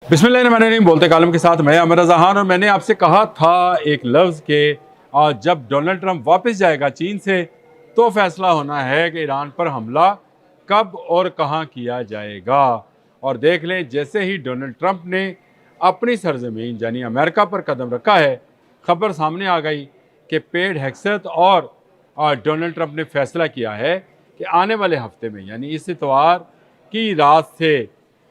बिस्मिल्लाहिर्रहमानिर्रहीम। बोलते कालम के साथ मैं अमर रज़ा खान। और मैंने आपसे कहा था एक लफ्ज़ के जब डोनाल्ड ट्रंप वापस जाएगा चीन से तो फैसला होना है कि ईरान पर हमला कब और कहाँ किया जाएगा। और देख लें, जैसे ही डोनाल्ड ट्रंप ने अपनी सरजमीन यानी अमेरिका पर कदम रखा है, खबर सामने आ गई कि पेड हेक्सेथ और डोनाल्ड ट्रंप ने फैसला किया है कि आने वाले हफ्ते में यानी इस इतवार की रात से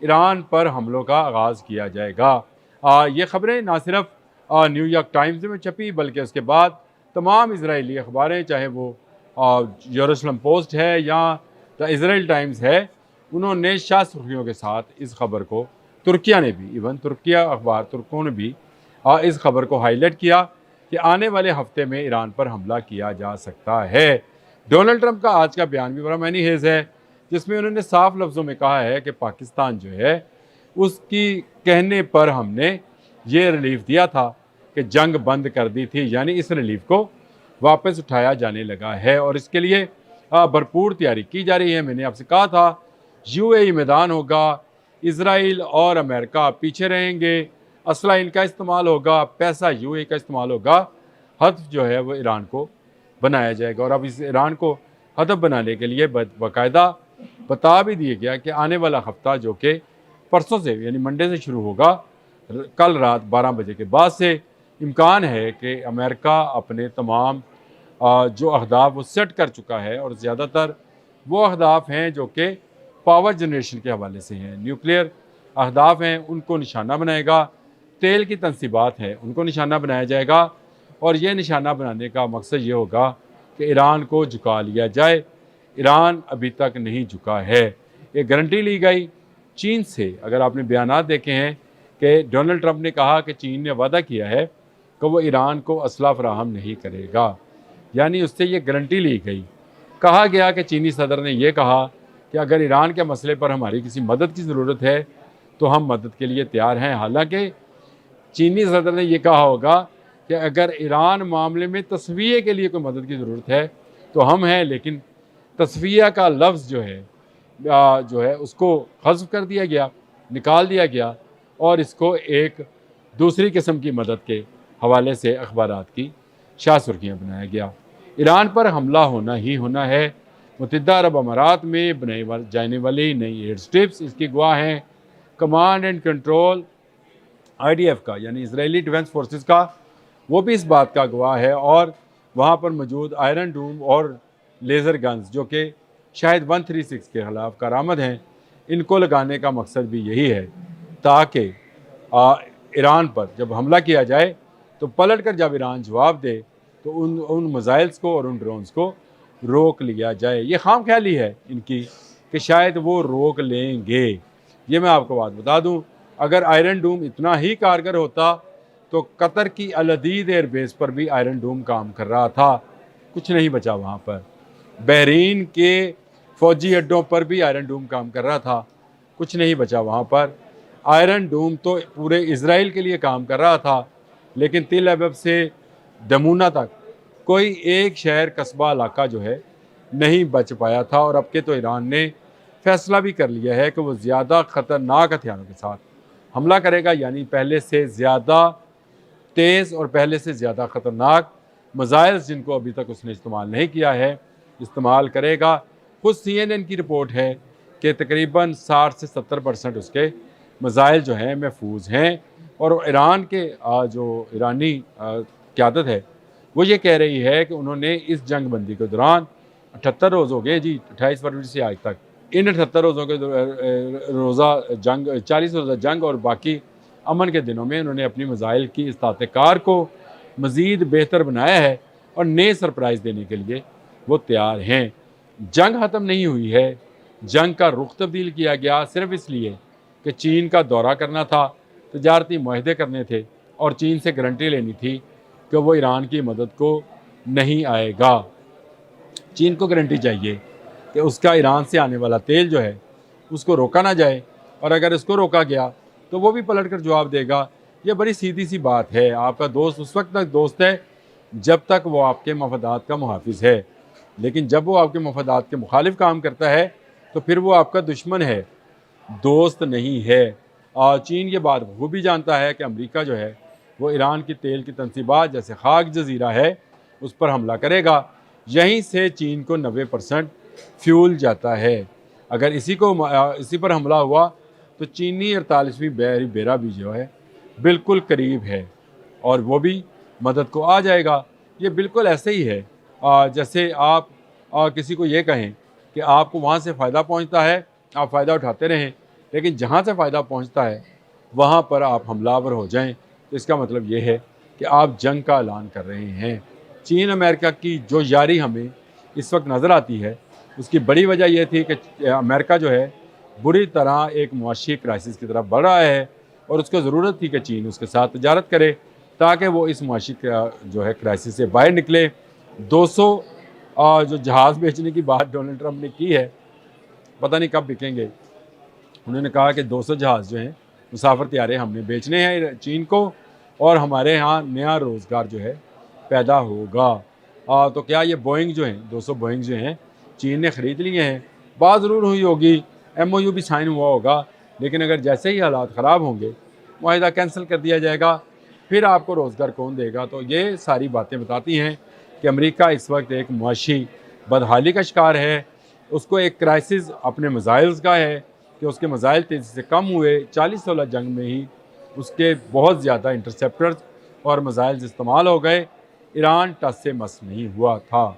ईरान पर हमलों का आगाज़ किया जाएगा। ये ख़बरें ना सिर्फ न्यूयॉर्क टाइम्स में छपी बल्कि उसके बाद तमाम इजरायली अखबारें, चाहे वो यरूशलेम पोस्ट है या द इजराइल टाइम्स है, उन्होंने शाह सुर्खियों के साथ इस खबर को, तुर्किया ने भी, इवन तुर्किया अखबार तुर्कों ने भी इस खबर को हाईलाइट किया कि आने वाले हफ्ते में ईरान पर हमला किया जा सकता है। डोनाल्ड ट्रंप का आज का बयान भी बड़ा मैनी हेज़ है, जिसमें उन्होंने साफ लफ्ज़ों में कहा है कि पाकिस्तान जो है उसकी कहने पर हमने ये रिलीफ दिया था कि जंग बंद कर दी थी, यानी इस रिलीफ को वापस उठाया जाने लगा है और इसके लिए भरपूर तैयारी की जा रही है। मैंने आपसे कहा था यूएई मैदान होगा, इसराइल और अमेरिका पीछे रहेंगे, असला इनका इस्तेमाल होगा, पैसा यूएई का इस्तेमाल होगा, हदफ जो है वो ईरान को बनाया जाएगा। और अब इस ईरान को हदफ बनाने के लिए बाकायदा बता भी दिया गया कि आने वाला हफ्ता जो कि परसों से यानी मंडे से शुरू होगा, कल रात 12 बजे के बाद से इम्कान है कि अमेरिका अपने तमाम जो अहदाफ वो सेट कर चुका है और ज़्यादातर वो अहदाफ हैं जो कि पावर जनरेशन के हवाले से हैं, न्यूक्लियर अहदाफ हैं, उनको निशाना बनाएगा। तेल की तनसीबात है उनको निशाना बनाया जाएगा और ये निशाना बनाने का मकसद ये होगा कि ईरान को झुका लिया जाए। ईरान अभी तक नहीं झुका है। ये गारंटी ली गई चीन से। अगर आपने बयानात देखे हैं कि डोनाल्ड ट्रंप ने कहा कि चीन ने वादा किया है कि वो ईरान को असला फराहम नहीं करेगा, यानी उससे ये गारंटी ली गई। कहा गया कि चीनी सदर ने यह कहा कि अगर ईरान के मसले पर हमारी किसी मदद की ज़रूरत है तो हम मदद के लिए तैयार हैं। हालांकि चीनी सदर ने यह कहा होगा कि अगर ईरान मामले में तस्वीर के लिए कोई मदद की ज़रूरत है तो हम हैं, लेकिन तस्वीर का लफ्ज़ जो है उसको हज़्फ़ कर दिया गया, निकाल दिया गया और इसको एक दूसरी किस्म की मदद के हवाले से अखबारात की शाह सुर्खियाँ बनाया गया। ईरान पर हमला होना ही होना है। मुत्तहिदा अरब अमारात में बनाई जाने वाली नई एयर स्ट्रिप्स इसकी गवाह हैं। कमांड एंड कंट्रोल IDF का यानी इसराइली डिफेंस फोर्सेस का, वो भी इस बात का गवाह है। और वहाँ पर मौजूद आयरन डूम और लेज़र गन्स जो कि शायद 136 के ख़िलाफ़ कारामद हैं, इनको लगाने का मकसद भी यही है ताकि ईरान पर जब हमला किया जाए तो पलट कर जब ईरान जवाब दे तो उन मिसाइल्स को और उन ड्रोन्स को रोक लिया जाए। ये खाम ख्याली है इनकी कि शायद वो रोक लेंगे। ये मैं आपको बात बता दूं, अगर आयरन डूम इतना ही कारगर होता तो कतर की अल अदीद एयरबेस पर भी आयरन डूम काम कर रहा था, कुछ नहीं बचा वहाँ पर। बहरीन के फ़ौजी अड्डों पर भी आयरन डूम काम कर रहा था, कुछ नहीं बचा वहाँ पर। आयरन डूम तो पूरे इसराइल के लिए काम कर रहा था, लेकिन तिल अबब से दमूना तक कोई एक शहर कस्बा इलाका जो है नहीं बच पाया था। और अब के तो ईरान ने फैसला भी कर लिया है कि वो ज़्यादा ख़तरनाक हथियारों के साथ हमला करेगा, यानी पहले से ज़्यादा तेज़ और पहले से ज़्यादा ख़तरनाक मिसाइल्स जिनको अभी तक उसने इस्तेमाल नहीं किया है इस्तेमाल करेगा। खुद CNN की रिपोर्ट है कि तकरीबन 60 से 70% उसके मिसाइल जो हैं महफूज हैं। और ईरान के जो ईरानी क़यादत है वो ये कह रही है कि उन्होंने इस जंग बंदी के दौरान 78 रोज़ हो गए जी, 28 फरवरी से आज तक, इन 78 रोज़ों के रोज़ा जंग, 40 रोज़ा जंग और बाकी अमन के दिनों में उन्होंने अपनी मिसाइल की इस्तात कार को मज़ीद बेहतर बनाया है और नए सरप्राइज़ देने के लिए वो तैयार हैं। जंग ख़त्म नहीं हुई है, जंग का रुख तब्दील किया गया सिर्फ इसलिए कि चीन का दौरा करना था, तजारती मुआहदे करने थे और चीन से गारंटी लेनी थी कि वो ईरान की मदद को नहीं आएगा। चीन को गारंटी चाहिए कि उसका ईरान से आने वाला तेल जो है उसको रोका ना जाए, और अगर इसको रोका गया तो वो भी पलट कर जवाब देगा। ये बड़ी सीधी सी बात है। आपका दोस्त उस वक्त तक दोस्त है जब तक वो आपके मफादात का मुहाफिज है, लेकिन जब वो आपके मफादात के मुखालिफ काम करता है तो फिर वो आपका दुश्मन है, दोस्त नहीं है। चीन ये बात वो भी जानता है कि अमेरिका जो है वो ईरान की तेल की तनसीबात जैसे खाक जजीरा है उस पर हमला करेगा। यहीं से चीन को 90% फ्यूल जाता है। अगर इसी पर हमला हुआ तो चीनी 48वीं बेरा भी जो है बिल्कुल करीब है और वो भी मदद को आ जाएगा। ये बिल्कुल ऐसे ही है जैसे आप किसी को ये कहें कि आपको वहाँ से फ़ायदा पहुँचता है, आप फ़ायदा उठाते रहें, लेकिन जहाँ से फ़ायदा पहुँचता है वहाँ पर आप हमलावर हो जाएं, तो इसका मतलब ये है कि आप जंग का ऐलान कर रहे हैं। चीन अमेरिका की जो यारी हमें इस वक्त नज़र आती है उसकी बड़ी वजह यह थी कि अमेरिका जो है बुरी तरह एक मुआशी क्राइसिस की तरफ बढ़ रहा है और उसको ज़रूरत थी कि चीन उसके साथ तजारत करे ताकि वो इस मुआशी जो है क्राइसिस से बाहर निकले। 200 जो जहाज़ बेचने की बात डोनाल्ड ट्रंप ने की है, पता नहीं कब बिकेंगे। उन्होंने कहा कि 200 जहाज़ जो हैं मुसाफिर त्यारे हमने बेचने हैं चीन को और हमारे यहाँ नया रोज़गार जो है पैदा होगा। तो क्या ये बोइंग जो हैं 200 बोइंग जो हैं चीन ने ख़रीद लिए हैं? बात ज़रूर हुई होगी, MOU भी साइन हुआ होगा, लेकिन अगर जैसे ही हालात ख़राब होंगे मुआहिदा कैंसिल कर दिया जाएगा, फिर आपको रोज़गार कौन देगा? तो ये सारी बातें बताती हैं कि अमेरिका इस वक्त एक मुआशी बदहाली का शिकार है। उसको एक क्राइसिस अपने मिसाइल्स का है कि उसके मिसाइल तेज़ी से कम हुए। 40-16 जंग में ही उसके बहुत ज़्यादा इंटरसेप्टर्स और मिसाइल्स इस्तेमाल हो गए। ईरान टस से मस नहीं हुआ था।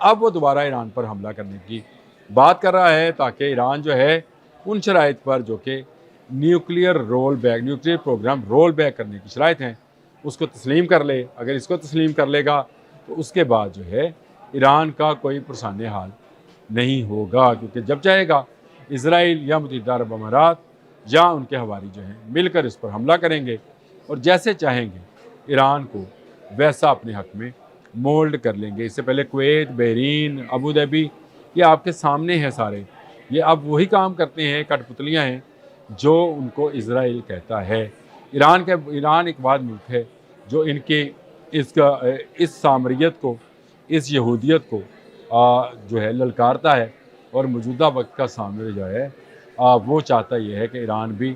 अब वो दोबारा ईरान पर हमला करने की बात कर रहा है ताकि ईरान जो है उन शराइत पर जो कि न्यूक्लियर प्रोग्राम रोल बैक करने की शराइत हैं उसको तस्लीम कर ले। अगर इसको तस्लीम कर लेगा तो उसके बाद जो है ईरान का कोई पुरसाने हाल नहीं होगा, क्योंकि जब चाहेगा इजराइल या मुत्तहिदा अरब अमारात या उनके हवारी जो हैं मिलकर इस पर हमला करेंगे और जैसे चाहेंगे ईरान को वैसा अपने हक में मोल्ड कर लेंगे। इससे पहले कुवैत, बहरीन, अबू धाबी ये आपके सामने हैं सारे। ये अब वही काम करते हैं, कठपुतलियाँ हैं जो उनको इजराइल कहता है। ईरान एक बाद मुल्क है जो इनके इस सामरियत को, इस यहूदियत को जो है ललकारता है और मौजूदा वक्त का सामने जो है वो चाहता ये है कि ईरान भी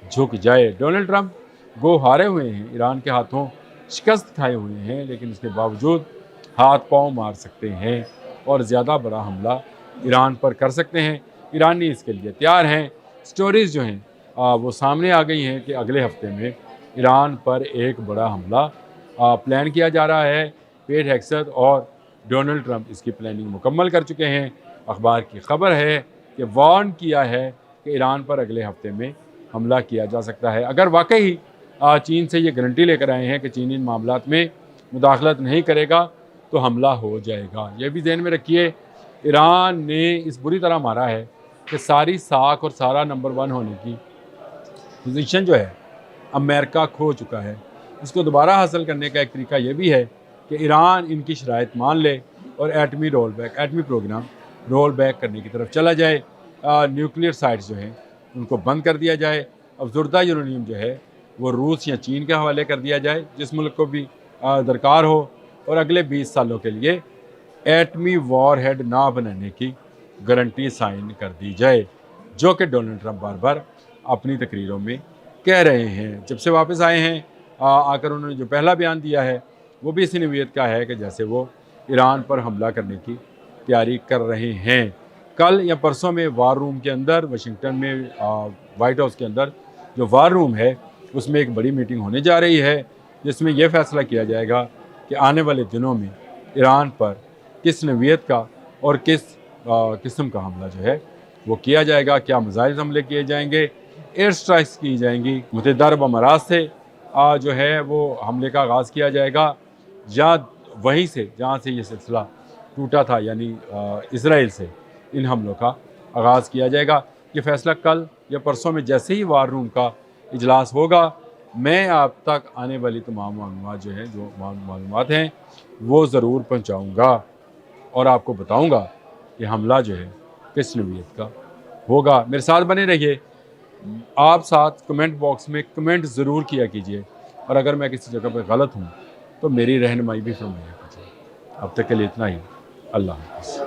झुक जाए। डोनाल्ड ट्रंप गो हारे हुए हैं, ईरान के हाथों शिकस्त खाए हुए हैं, लेकिन इसके बावजूद हाथ पांव मार सकते हैं और ज़्यादा बड़ा हमला ईरान पर कर सकते हैं। ईरानी इसके लिए तैयार हैं। स्टोरीज़ जो हैं वो सामने आ गई हैं कि अगले हफ्ते में ईरान पर एक बड़ा हमला प्लान किया जा रहा है। पेट हेक्सेथ और डोनाल्ड ट्रंप इसकी प्लानिंग मुकम्मल कर चुके हैं। अखबार की खबर है कि वार्न किया है कि ईरान पर अगले हफ्ते में हमला किया जा सकता है। अगर वाकई चीन से ये गारंटी लेकर आए हैं कि चीन इन मामलात में मुदाखलत नहीं करेगा तो हमला हो जाएगा। ये भी ध्यान में रखिए, ईरान ने इस बुरी तरह मारा है कि सारी साख और सारा नंबर 1 होने की पोजीशन जो है अमेरिका खो चुका है। इसको दोबारा हासिल करने का एक तरीका ये भी है कि ईरान इनकी शराइत मान ले और एटमी प्रोग्राम रोल बैक करने की तरफ चला जाए। न्यूक्लियर साइट्स जो हैं उनको बंद कर दिया जाए। अफजुर्दा यूरेनियम जो है वो रूस या चीन के हवाले कर दिया जाए, जिस मुल्क को भी दरकार हो, और अगले 20 सालों के लिए एटमी वॉर हेड ना बनाने की गारंटी साइन कर दी जाए, जो कि डोनाल्ड ट्रंप बार बार अपनी तकरीरों में कह रहे हैं। जब से वापस आए हैं आकर उन्होंने जो पहला बयान दिया है वो भी इसी नवीयत का है कि जैसे वो ईरान पर हमला करने की तैयारी कर रहे हैं। कल या परसों में वार रूम के अंदर वाशिंगटन में वाइट हाउस के अंदर जो वार रूम है उसमें एक बड़ी मीटिंग होने जा रही है, जिसमें यह फैसला किया जाएगा कि आने वाले दिनों में ईरान पर किस नवीयत का और किस किस्म का हमला जो है वो किया जाएगा। क्या मिसाइल हमले किए जाएंगे, एयर स्ट्राइक्स की जाएंगी, मुत्तहिदा अरब अमारात से जो है वो हमले का आगाज़ किया जाएगा, या वहीं से जहाँ से ये सिलसिला टूटा था यानी इसराइल से इन हमलों का आगाज़ किया जाएगा। ये फ़ैसला कल या परसों में जैसे ही वार रूम का इजलास होगा मैं आप तक आने वाली तमाम मालूमात जो हैं, जो मालूमात हैं वो ज़रूर पहुँचाऊँगा और आपको बताऊँगा कि हमला जो है किस नवीयत का होगा। मेरे साथ बने रहिए। आप साथ कमेंट बॉक्स में कमेंट ज़रूर किया कीजिए, और अगर मैं किसी जगह पर गलत हूँ तो मेरी रहनुमाई भी फरमाया कीजिए। अब तक के लिए इतना ही। अल्लाह हाफ़िज़।